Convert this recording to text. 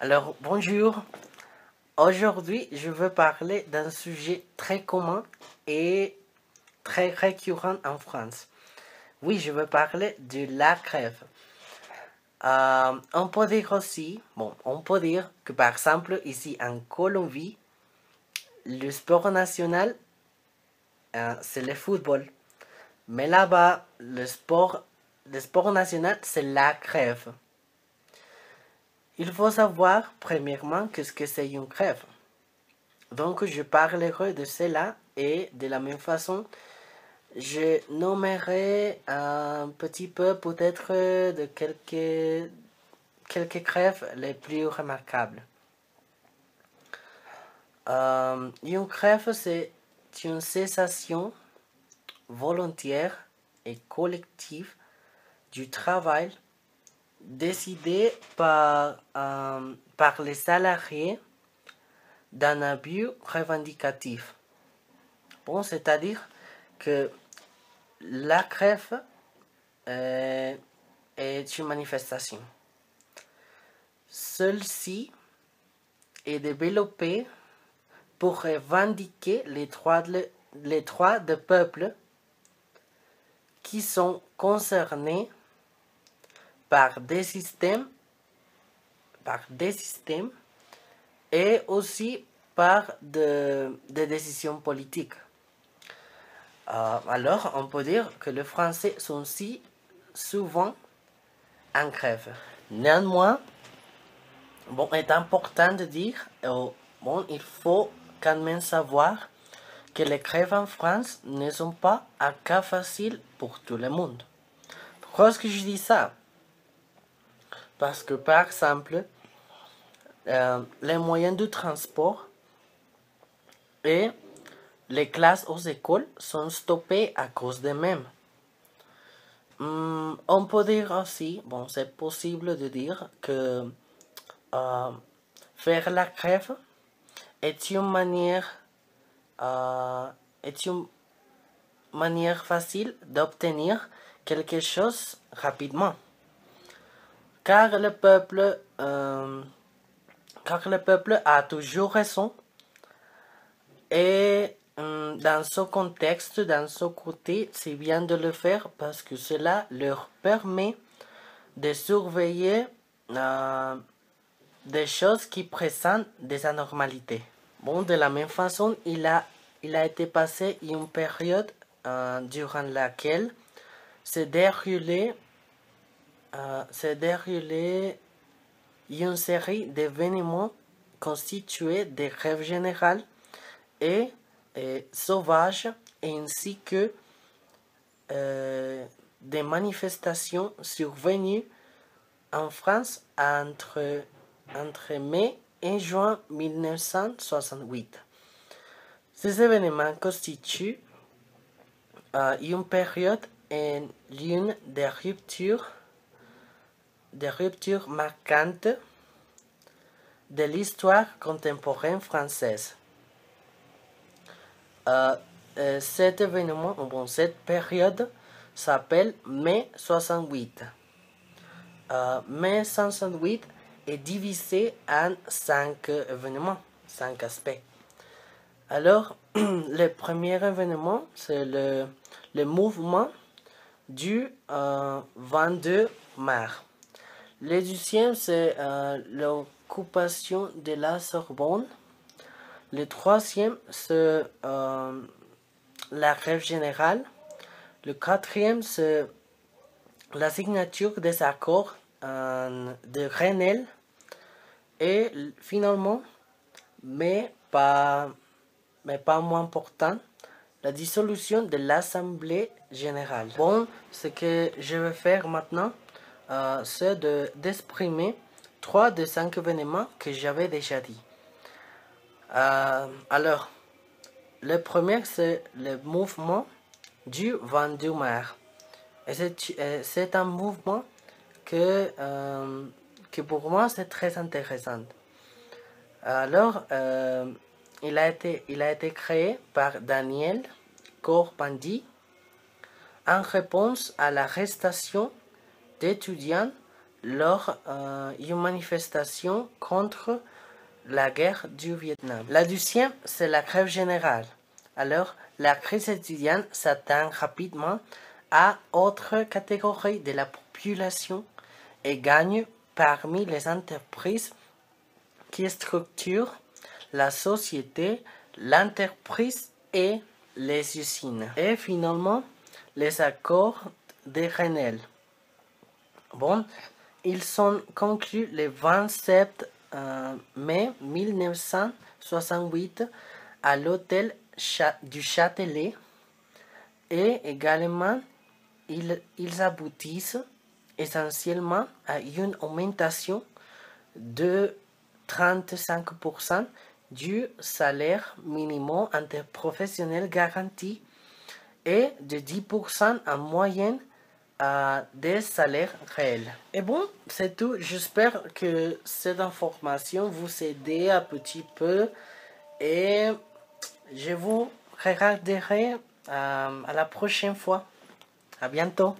Alors, bonjour. Aujourd'hui, je veux parler d'un sujet très commun et très récurrent en France. Oui, je veux parler de la grève. On peut dire aussi, on peut dire que par exemple, ici en Colombie, le sport national, c'est le football. Mais là-bas, le sport national, c'est la grève. Il faut savoir, premièrement, qu'est-ce que c'est une grève. Donc, je parlerai de cela et de la même façon, je nommerai un petit peu peut-être de quelques grèves les plus remarquables. Une grève, c'est une cessation volontaire et collective du travail décidé par les salariés d'un abus revendicatif. Bon, c'est-à-dire que la grève est une manifestation. Celle-ci est développée pour revendiquer les droits des peuples qui sont concernés par des systèmes et aussi par des décisions politiques. Alors, on peut dire que les Français sont si souvent en grève. Néanmoins, est important de dire, il faut quand même savoir que les grèves en France ne sont pas un cas facile pour tout le monde. Pourquoi est-ce que je dis ça? Parce que, par exemple, les moyens de transport et les classes aux écoles sont stoppées à cause de même. On peut dire aussi, c'est possible de dire que faire la grève est une manière facile d'obtenir quelque chose rapidement. Car le peuple a toujours raison et dans ce contexte, dans ce côté, c'est bien de le faire parce que cela leur permet de surveiller des choses qui présentent des anormalités. De la même façon, il a été passé une période durant laquelle s'est déroulé une série d'événements constitués de grèves générales et sauvages, ainsi que des manifestations survenues en France entre mai et juin 1968. Ces événements constituent une période et l'une des ruptures marquantes de l'histoire contemporaine française. Cet événement, cette période s'appelle mai 68. Mai 68 est divisé en 5 événements, 5 aspects. Alors, le premier événement, c'est le mouvement du 22 mars. Le deuxième, c'est l'occupation de la Sorbonne. Le troisième, c'est la grève générale. Le quatrième, c'est la signature des accords de Grenelle. Et finalement, mais pas moins important, la dissolution de l'Assemblée générale. Ce que je vais faire maintenant, c'est d'exprimer 3 des 5 événements que j'avais déjà dit. Alors, le premier, c'est le mouvement du 22 mars. Et c'est un mouvement que pour moi, c'est très intéressant. Alors, il a été créé par Daniel Cohn-Bendit en réponse à l'arrestation d'étudiants lors d'une manifestation contre la guerre du Vietnam. La deuxième, c'est la grève générale. Alors, la crise étudiante s'atteint rapidement à autres catégories de la population et gagne parmi les entreprises qui structurent la société, l'entreprise et les usines. Et finalement, les accords de Grenelle. Bon, ils sont conclus le 27 mai 1968 à l'hôtel du Châtelet et également ils aboutissent essentiellement à une augmentation de 35% du salaire minimum interprofessionnel garanti et de 10% en moyenne des salaires réels. Et bon, c'est tout. J'espère que cette information vous aide un petit peu et je vous regarderai à la prochaine fois. À bientôt.